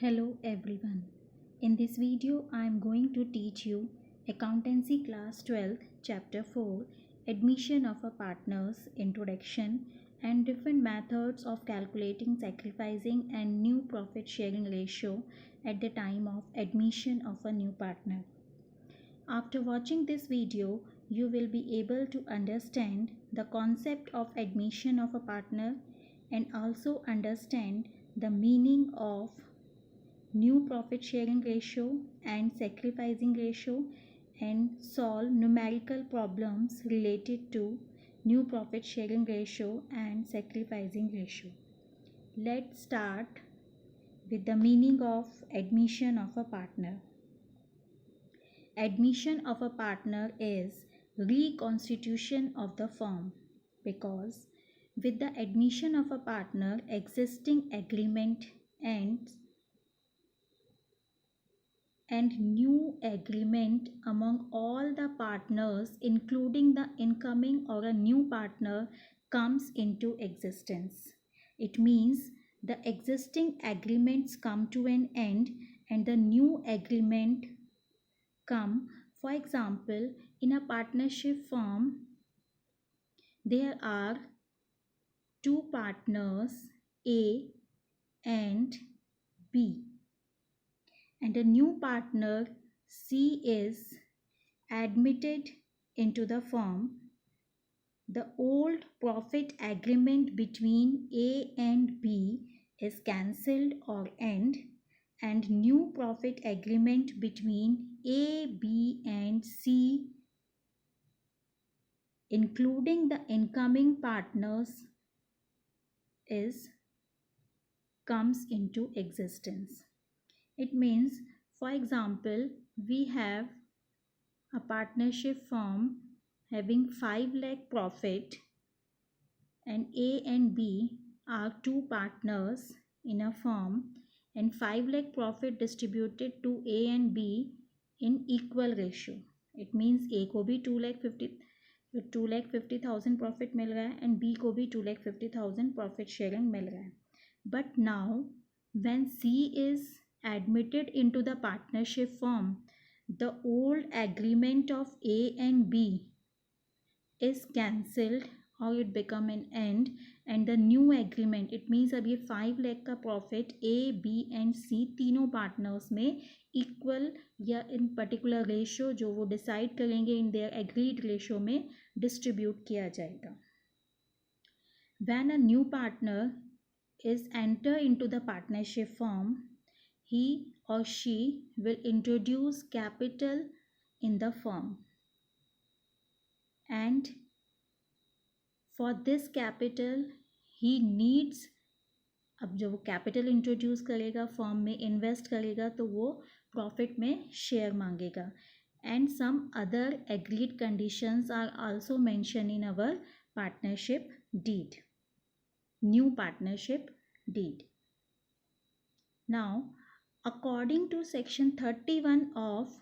Hello everyone. In this video I am going to teach you Accountancy Class 12 Chapter 4 Admission of a Partner's Introduction and different methods of calculating sacrificing and new profit sharing ratio at the time of admission of a new partner. After watching this video, you will be able to understand the concept of admission of a partner and also understand the meaning of new profit sharing ratio and sacrificing ratio and solve numerical problems related to new profit sharing ratio and sacrificing ratio. Let's start with the meaning of admission of a partner. Admission of a partner is reconstitution of the firm because with the admission of a partner, existing agreement ends and new agreement among all the partners including the incoming or a new partner comes into existence. It means the existing agreements come to an end and the new agreement come. For example, in a partnership firm there are two partners A and B, and a new partner C is admitted into the firm. The old profit agreement between A and B is cancelled or end, and new profit agreement between A, B and C including the incoming partners comes into existence. It means, for example, we have a partnership firm having 5 lakh profit and A and B are two partners in a firm and 5 lakh profit distributed to A and B in equal ratio. It means A को भी 2,50,000 profit मिल रहा है and B को भी 2,50,000 profit sharing मिल रहा है. But now when C is admitted into the partnership firm, the old agreement of A and B is cancelled or it become an end, and the new agreement, it means अब ये 5 लाख का profit A, B and C तीनों partners में equal या इन particular ratio जो वो decide करेंगे in their agreed ratio में डिस्ट्रीब्यूट किया जाएगा. When a new partner is enter into the partnership firm, he or she will introduce capital in the firm, and for this capital he needs, अब जब वो capital introduce करेगा firm में invest करेगा तो वो प्रॉफिट में शेयर मांगेगा. And some other agreed conditions are also mention in our partnership deed, new partnership deed. Now according to section 31 of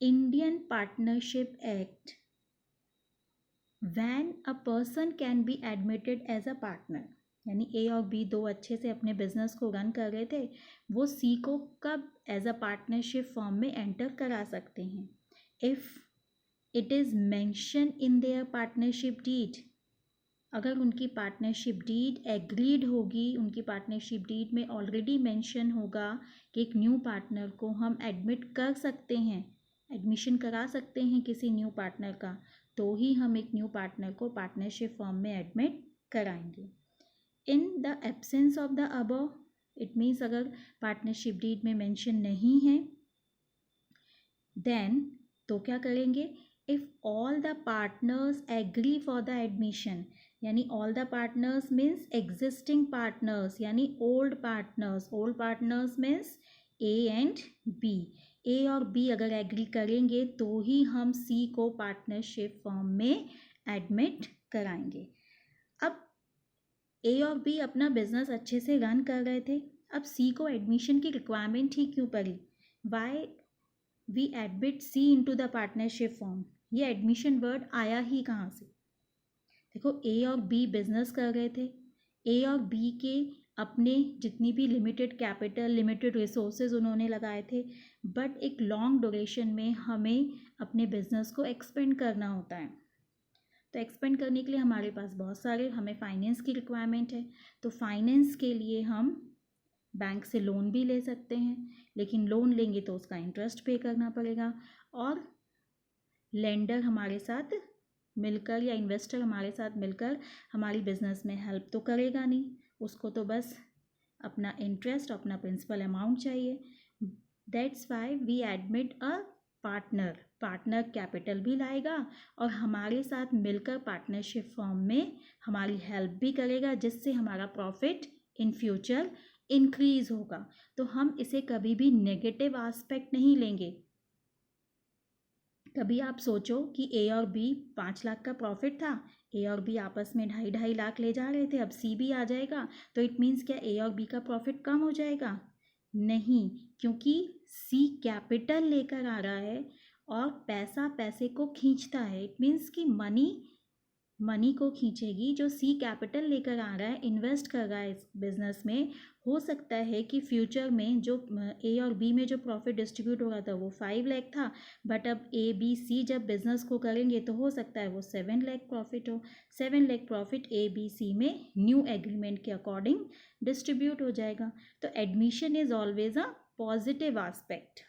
Indian Partnership Act, when a person can be admitted as a partner, यानी ए और B दो अच्छे से अपने business को run कर रहे थे, वो सी को कब एज अ पार्टनरशिप फॉर्म में एंटर करा सकते हैं? If it is mention in their partnership deed, अगर उनकी पार्टनरशिप डीड एग्रीड होगी, उनकी पार्टनरशिप डीड में ऑलरेडी मेंशन होगा कि एक न्यू पार्टनर को हम एडमिट कर सकते हैं, एडमिशन करा सकते हैं किसी न्यू पार्टनर का, तो ही हम एक न्यू पार्टनर को पार्टनरशिप फॉर्म में एडमिट कराएंगे. In the absence of the above, it means अगर पार्टनरशिप डीड में मेंशन नहीं है, देन तो क्या करेंगे? If all the partners agree for the admission, यानी all the partners means existing partners यानी old partners means A and B. A और बी अगर एग्री करेंगे तो ही हम सी को पार्टनरशिप फॉर्म में एडमिट कराएंगे. अब ए और बी अपना बिजनेस अच्छे से रन कर रहे थे, अब सी को एडमिशन की रिक्वायरमेंट ही क्यों पड़ी? Why we admit C into the partnership firm, ये एडमिशन वर्ड आया ही कहाँ से? देखो, ए और बी बिजनेस कर रहे थे, ए और बी के अपने जितनी भी लिमिटेड कैपिटल, लिमिटेड रिसोर्सेज उन्होंने लगाए थे, बट एक लॉन्ग ड्यूरेशन में हमें अपने बिजनेस को एक्सपेंड करना होता है। तो एक्सपेंड करने के लिए हमारे पास बहुत सारे हमें फाइनेंस की रिक्वायरमेंट है। तो फाइनेंस के लिए हम बैंक से लोन भी ले सकते हैं, लेकिन लोन लेंगे तो उसका इंटरेस्ट पे करना पड़ेगा, और लेंडर हमारे साथ मिलकर या इन्वेस्टर हमारे साथ मिलकर हमारी बिजनेस में हेल्प तो करेगा नहीं, उसको तो बस अपना इंटरेस्ट, अपना प्रिंसिपल अमाउंट चाहिए। That's why we admit a partner. Partner capital भी लाएगा और हमारे साथ मिलकर पार्टनरशिप फॉर्म में हमारी हेल्प भी करेगा, जिससे हमारा प्रॉफिट इन फ्यूचर इंक्रीज होगा। तो हम इसे कभी भी नेगेटिव एस्पेक्ट नहीं लेंगे। कभी आप सोचो कि ए और बी 5 लाख का प्रॉफिट था, ए और बी आपस में 2.5 लाख ले जा रहे थे, अब सी भी आ जाएगा तो इट मीन्स क्या ए और बी का प्रॉफिट कम हो जाएगा? नहीं, क्योंकि सी कैपिटल लेकर आ रहा है और पैसा पैसे को खींचता है। इट मीन्स कि मनी को खींचेगी। जो सी कैपिटल लेकर आ रहा है, इन्वेस्ट कर रहा है इस बिजनेस में, हो सकता है कि फ्यूचर में जो ए और बी में जो प्रॉफिट डिस्ट्रीब्यूट हो रहा था वो 5 लाख था, बट अब ए बी सी जब बिजनेस को करेंगे तो हो सकता है वो 7 लाख प्रॉफिट हो। 7 lakh profit A B C में न्यू एग्रीमेंट के अकॉर्डिंग डिस्ट्रीब्यूट हो जाएगा। तो admission is always a positive aspect.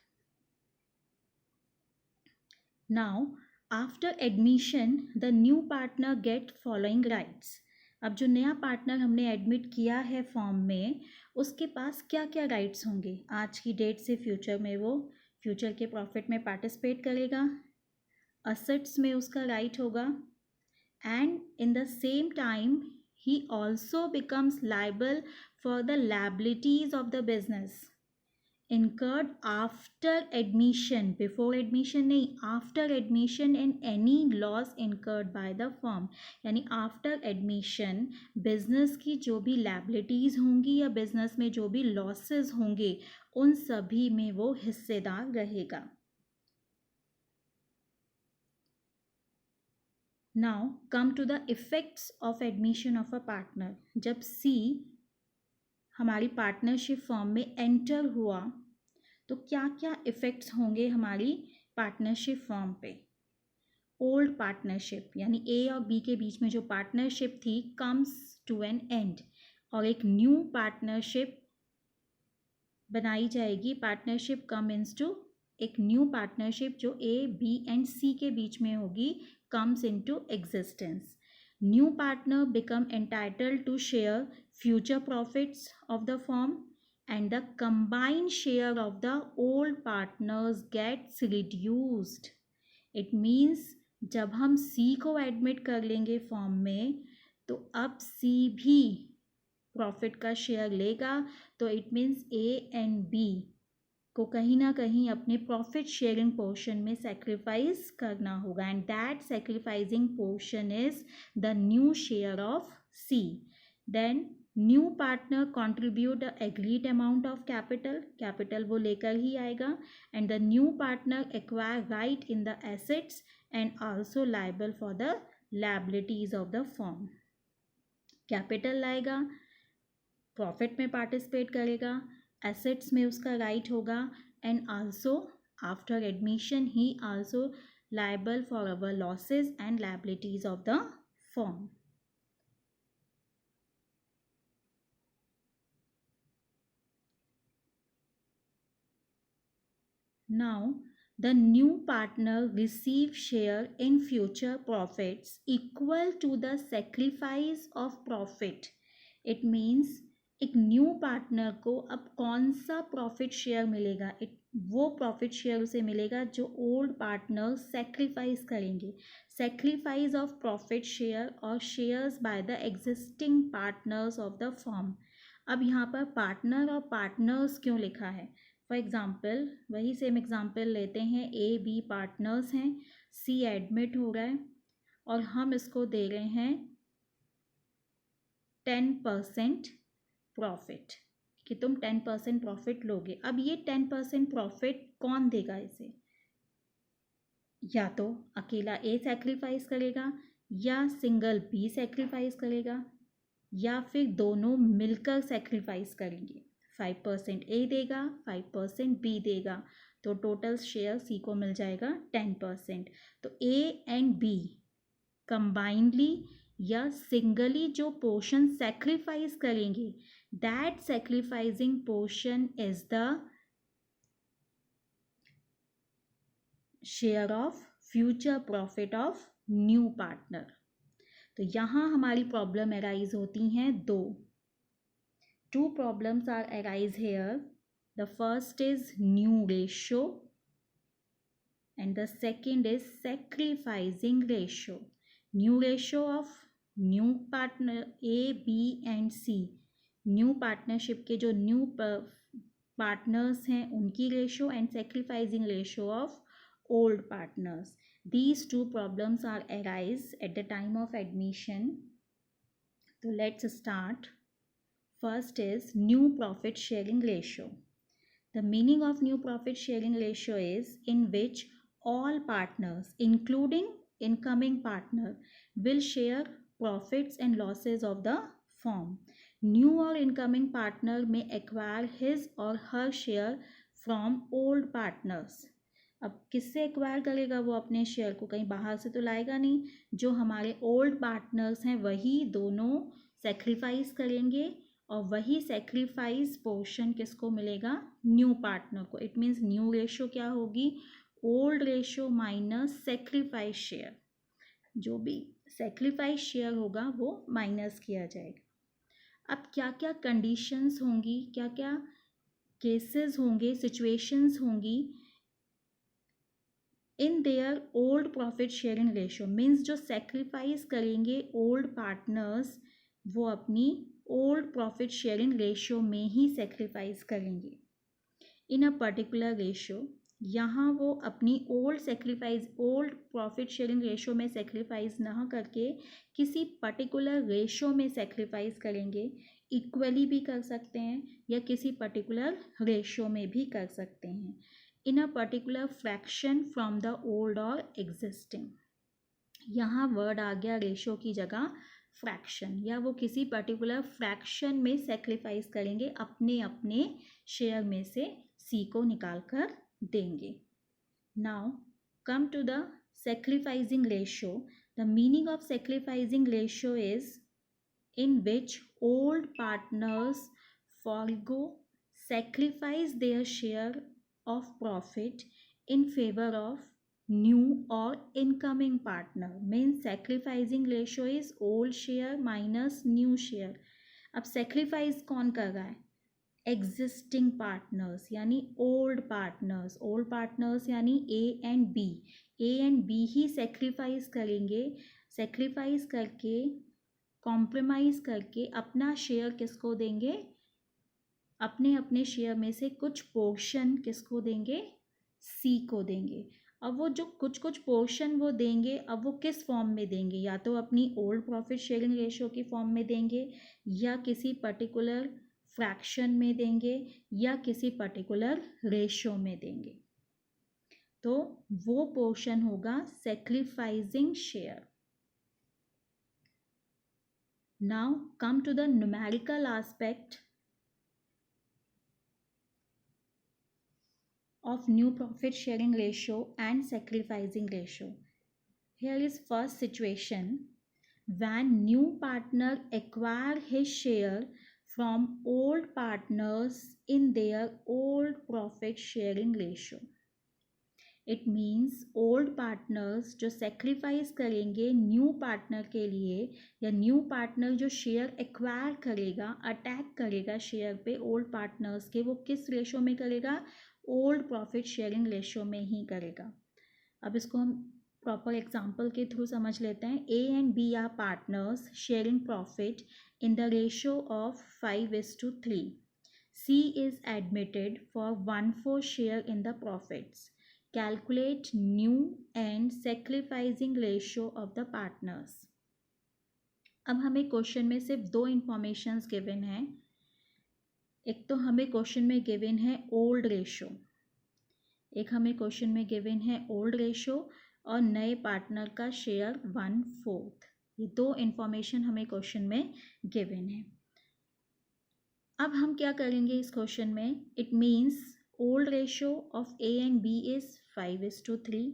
Now after admission the new partner get following rights. अब जो नया पार्टनर हमने एडमिट किया है फॉर्म में, उसके पास क्या क्या राइट्स होंगे? आज की डेट से फ्यूचर में वो फ्यूचर के प्रॉफिट में पार्टिसिपेट करेगा, असेट्स में उसका राइट होगा, and in the same time he also becomes liable for the liabilities of the business incurred after admission, before admission नहीं, after admission, and any loss incurred by the firm। यानी after admission business की जो भी liabilities होंगी या business में जो भी losses होंगे, उन सभी में वो हिस्सेदार रहेगा। Now come to the effects of admission of a partner। जब C हमारी पार्टनरशिप फॉर्म में एंटर हुआ तो क्या क्या इफ़ेक्ट्स होंगे हमारी पार्टनरशिप फॉर्म पे? ओल्ड पार्टनरशिप यानी ए और बी के बीच में जो पार्टनरशिप थी कम्स टू एन एंड, और एक न्यू पार्टनरशिप बनाई जाएगी। पार्टनरशिप कम्स टू, एक न्यू पार्टनरशिप जो ए बी एंड सी के बीच में होगी comes into existence. New partner become entitled to share future profits of the firm, and the combined share of the old partners gets reduced। It means जब हम C को admit कर लेंगे form में तो अब C भी प्रॉफिट का शेयर लेगा। तो it means A and B को कहीं ना कहीं अपने प्रॉफिट शेयरिंग पोर्शन में सेक्रीफाइस करना होगा, and that sacrificing portion is the new share of C. Then new partner contribute agreed amount of capital वो लेकर ही आएगा, and the new partner acquire right in the assets and also liable for the liabilities of the firm. Capital लाएगा, profit में participate करेगा, assets में उसका right होगा, and also after admission he also liable for our losses and liabilities of the firm. Now the new partner receive share in future profits equal to the sacrifice of profit। It means एक new partner को अब कौन सा profit share मिलेगा? वो profit share उसे मिलेगा जो ओल्ड पार्टनर सेक्रीफाइस करेंगे। सेक्रीफाइस ऑफ प्रॉफिट शेयर और shares by the existing partners of the firm. अब यहाँ पर पार्टनर और पार्टनर्स क्यों लिखा है? फॉर एग्ज़ाम्पल वही सेम एग्ज़ाम्पल लेते हैं, ए बी पार्टनर्स हैं, सी एडमिट हो रहा है और हम इसको दे रहे हैं 10% प्रॉफिट कि तुम 10% प्रॉफिट लोगे। अब ये 10% प्रॉफिट कौन देगा इसे? या तो अकेला ए सेक्रीफाइस करेगा या सिंगल बी सेक्रीफाइस करेगा। या फिर दोनों मिलकर सेक्रीफाइस करेंगे। 5% ए देगा, 5% बी देगा, तो टोटल शेयर सी को मिल जाएगा 10%। तो ए एंड बी कंबाइंडली या सिंगली जो पोर्शन सेक्रीफाइस करेंगे, that sacrificing portion is the share of future profit of new partner. तो यहाँ हमारी प्रॉब्लम अराइज होती हैं दो। Two problems are arise here. The first is new ratio and the second is sacrificing ratio. New ratio of new partner A, B and C. New partnership के जो new partners हैं उनकी ratio and sacrificing ratio of old partners. These two problems are arise at the time of admission. So let's start. First is new profit sharing ratio. The meaning of new profit sharing ratio is in which all partners, including incoming partner, will share profits and losses of the firm. New or incoming partner may acquire his or her share from old partners. अब किससे acquire करेगा वो अपने share को? कहीं बाहर से तो लाएगा नहीं। जो हमारे ओल्ड पार्टनर्स हैं वही दोनों सेक्रीफाइस करेंगे और वही सेक्रीफाइस पोर्शन किसको मिलेगा? न्यू पार्टनर को। इट मीन्स न्यू रेशो क्या होगी? Old ratio minus sacrifice share. जो भी सेक्रीफाइस शेयर होगा वो माइनस किया जाएगा। अब क्या क्या कंडीशंस होंगी, क्या क्या केसेस होंगे, सिचुएशंस होंगी in their old profit sharing ratio. Means जो सेक्रीफाइस करेंगे ओल्ड पार्टनर्स वो अपनी ओल्ड प्रॉफिट शेयरिंग रेशो में ही सेक्रीफाइस करेंगे इन अ पर्टिकुलर रेशो। यहाँ वो अपनी ओल्ड प्रॉफिट शेयरिंग रेशो में सेक्रीफाइस ना करके किसी पर्टिकुलर रेशो में सेक्रीफाइस करेंगे। इक्वली भी कर सकते हैं या किसी पर्टिकुलर रेशो में भी कर सकते हैं। In a particular fraction from the old और एग्जिस्टिंग। यहाँ वर्ड आ गया रेशो की जगह फ्रैक्शन, या वो किसी पर्टिकुलर फ्रैक्शन में सेक्रीफाइस करेंगे, अपने अपने शेयर में से सी को निकाल कर देंगे। Now come to the sacrificing ratio. The meaning of sacrificing ratio is in which old partners forgo sacrifice their share of profit in favor of new or incoming partner. Means sacrificing ratio is old share minus new share. अब sacrifice कौन कर रहा है? Existing partners यानी old partners. Old partners यानी A and B. A and B he sacrifice करेंगे। sacrifice करके compromise करके अपना शेयर किसको देंगे? अपने अपने शेयर में से कुछ पोर्शन किसको देंगे? सी को देंगे। अब वो जो कुछ कुछ पोर्शन वो देंगे, अब वो किस फॉर्म में देंगे? या तो अपनी ओल्ड प्रॉफिट शेयरिंग रेशो की फॉर्म में देंगे, या किसी पर्टिकुलर फ्रैक्शन में देंगे, या किसी पर्टिकुलर रेशो में देंगे। तो वो पोर्शन होगा sacrificing share. Now come to the numerical aspect of new profit sharing ratio and sacrificing ratio. Here is first situation when new partner acquire his share from old partners in their old profit sharing ratio. It means old partners जो sacrifice करेंगे new partner के लिए, या new partner जो share acquire करेगा, attack करेगा share पे old partners के, वो किस ratio में करेगा? ओल्ड प्रॉफिट शेयरिंग रेशो में ही करेगा। अब इसको हम प्रॉपर एग्जांपल के थ्रू समझ लेते हैं। A and B are partners sharing profit in the ratio of 5:3. C is admitted for 1/4 share in the profits. Calculate new and sacrificing ratio of the partners. अब हमें क्वेश्चन में सिर्फ दो informations given हैं। एक तो हमें क्वेश्चन में गिवन है ओल्ड रेशो, एक हमें क्वेश्चन में गिवन है ओल्ड रेशो और नए पार्टनर का शेयर 1/4। ये दो इन्फॉर्मेशन हमें क्वेश्चन में गिवन है। अब हम क्या करेंगे इस क्वेश्चन में, it means old ratio of A and B is 5:3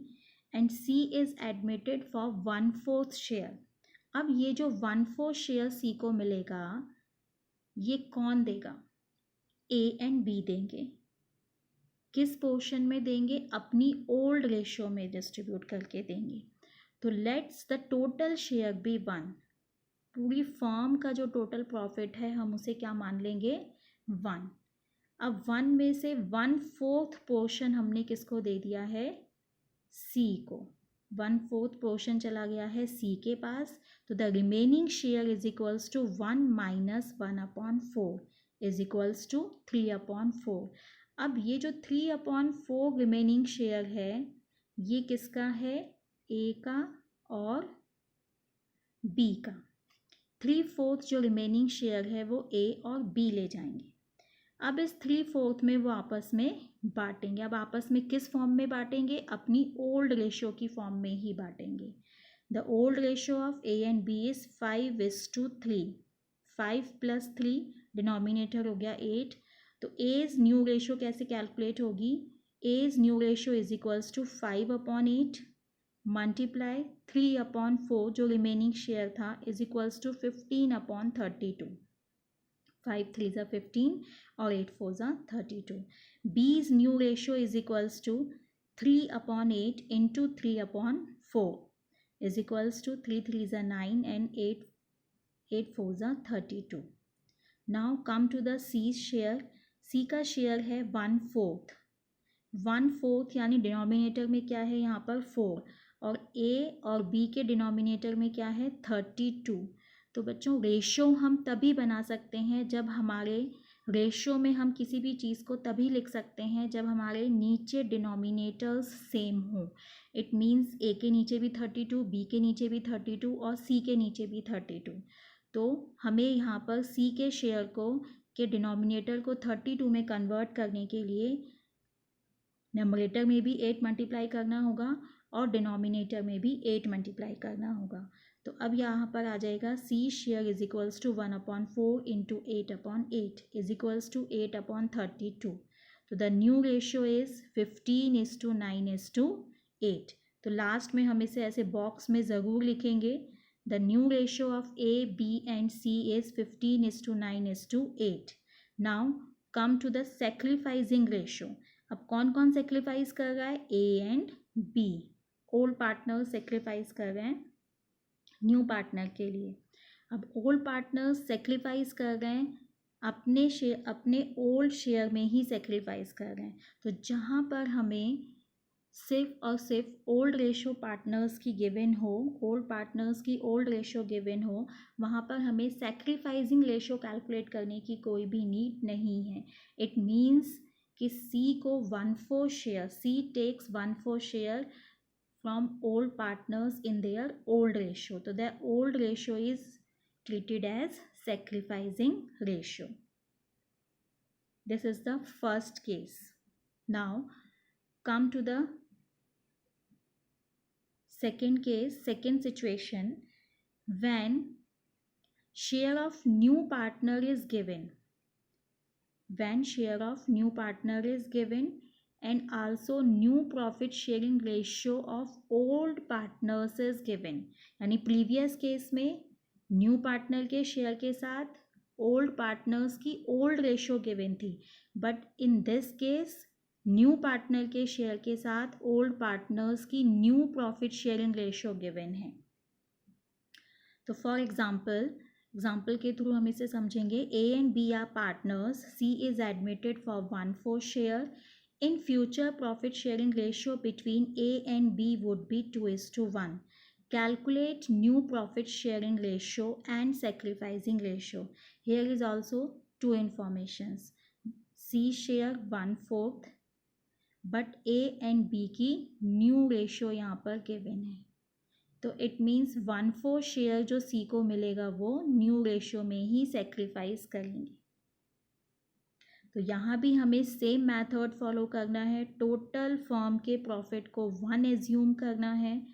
and C is admitted for 1/4 share. अब ये जो 1/4 शेयर सी को मिलेगा ये कौन देगा, ए एंड बी देंगे। किस पोर्शन में देंगे, अपनी ओल्ड रेशियो में डिस्ट्रीब्यूट करके देंगे। तो let's the total share be 1। पूरी फर्म का जो टोटल प्रॉफिट है हम उसे क्या मान लेंगे, 1। अब 1 में से 1/4 पोर्शन हमने किसको दे दिया है, सी को। 1/4 पोर्शन चला गया है सी के पास। तो the remaining share is equals to 1 - 1/4 is equals to 3/4। अब ये जो 3/4 रिमेनिंग शेयर है ये किसका है, ए का और बी का। 3/4 जो रिमेनिंग शेयर है वो ए और बी ले जाएंगे। अब इस 3/4 में वो आपस में बांटेंगे। अब आपस में किस फॉर्म में बांटेंगे, अपनी ओल्ड रेशियो की फॉर्म में ही बांटेंगे। The old ratio of A and B is 5:3। 5 + 3 denominator हो गया 8। तो एज न्यू रेशियो कैसे कैलकुलेट होगी, as new ratio is equals to 5/8 multiply 3/4 जो रिमेनिंग शेयर था इज इक्वल्स टू 15/32। 5 3 ज़ा 15 और 8 4 ज़ा 32। B's new ratio is equals to 3/8 into 3/4 is equals to 3 3 ज़ा 9 एंड 8 4 ज़ा 32। Now come to the C share. C का share है 1/4। 1/4 यानी डिनोमिनेटर में क्या है यहाँ पर 4 और ए और बी के डिनोमिनेटर में क्या है 32। तो बच्चों रेशो हम तभी बना सकते हैं जब हमारे रेशो में हम किसी भी चीज़ को तभी लिख सकते हैं जब हमारे नीचे डिनोमिनेटर्स सेम हो। इट मीन्स ए के नीचे भी 32, बी के नीचे भी 32 और सी के नीचे भी 32। तो हमें यहाँ पर सी के शेयर को के डिनोमिनेटर को 32 में कन्वर्ट करने के लिए नंबरेटर में भी 8 मल्टीप्लाई करना होगा और डिनोमिनेटर में भी 8 मल्टीप्लाई करना होगा। तो अब यहाँ पर आ जाएगा C share is equals to 1/4 into 8/8 is equals to 8/32। तो द न्यू रेशियो इज 15:9:8। तो लास्ट में हम इसे ऐसे बॉक्स में ज़रूर लिखेंगे। The new ratio of A B and C is 15:9:8। Now come to the sacrificing ratio. अब कौन कौन सेक्रीफाइस कर रहा है, A and B. Old partner sacrifice कर रहे हैं न्यू पार्टनर के लिए। अब ओल्ड पार्टनर सेक्रीफाइस कर रहे हैं अपने ओल्ड शेयर में ही सेक्रीफाइस कर रहे हैं। तो जहाँ पर हमें सिर्फ और सिर्फ ओल्ड रेशियो पार्टनर्स की गिवन हो, ओल्ड पार्टनर्स की ओल्ड रेशियो गिवन हो, वहाँ पर हमें सेक्रीफाइसिंग रेशियो कैलकुलेट करने की कोई भी नीड नहीं है। इट मीन्स कि सी को 1/4 share, C takes 1/4 share from old partners in their old ratio. So their old ratio is treated as sacrificing ratio. This is the first case. Now come to the second case, second situation, when share of new partner is given. When share of new partner is given and also new profit sharing ratio of old partners is given। यानी previous case में new partner के share के साथ old partners की old ratio given थी, but in this case new partner के share के साथ ओल्ड पार्टनर्स की new profit sharing ratio given है। तो फॉर एग्जाम्पल के थ्रू हम इसे समझेंगे। A and B are partners, C is admitted for 1/4 share. In future, profit sharing ratio between A and B would be 2:1. Calculate new profit sharing ratio and sacrificing ratio. Here is also two informations. C share 1/4, but A and B की new ratio यहाँ पर given है। तो it means 1/4 share जो C को मिलेगा वो new ratio में ही sacrifice करेंगे। तो यहाँ भी हमें सेम मेथड फॉलो करना है। टोटल फर्म के प्रॉफिट को 1 एज्यूम करना है।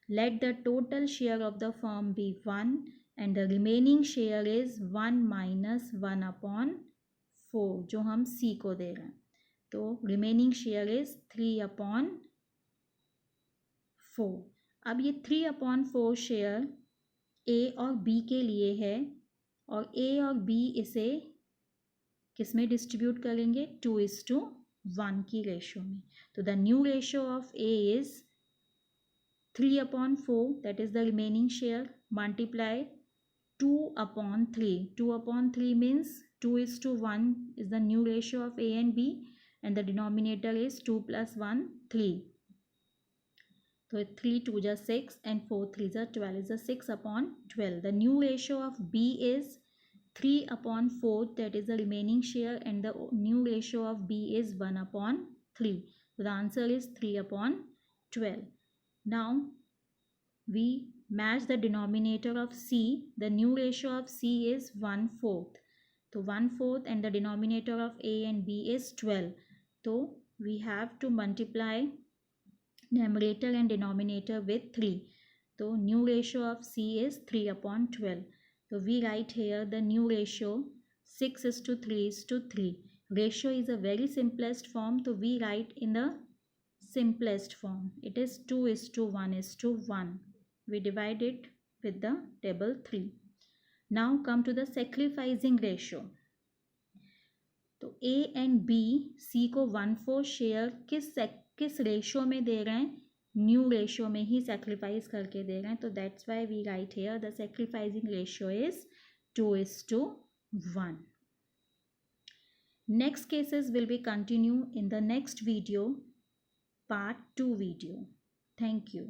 let the total share of the firm be 1 and the remaining share is 1 minus 1 upon 4 जो हम C को दे रहे हैं. तो remaining share is 3 upon 4. अब ये 3 upon 4 शेयर A और B के लिए है और A और B इसे किस में डिस्ट्रीब्यूट करेंगे 2:1 की रेशो में. तो the new ratio of A is 3 upon 4 that is the remaining share multiply 2 upon 3. 2 upon 3 means 2:1 is the new ratio of A and B and the denominator is 2 plus 1 3. So 3 2 is 6 and 4 3 is 12 is 6 upon 12. The new ratio of B is 3 upon 4 that is the remaining share and the new ratio of B is 1 upon 3. So the answer is 3 upon 12. Now we match the denominator of C. The new ratio of C is 1/4. So 1/4 and the denominator of A and B is 12. So we have to multiply numerator and denominator with 3. So new ratio of C is 3 upon 12. So we write here the new ratio 6:3:3. Ratio is a very simplest form. So we write in the simplest form. It is 2:1:1. We divide it with the table 3. Now come to the sacrificing ratio. तो A and B C को 1/4 share किस ratio में दे रहे हैं new ratio में ही sacrifice करके दे रहे हैं. तो that's why we write here the sacrificing ratio is 2:1. Next cases will be continue in the next video, part 2 video. Thank you.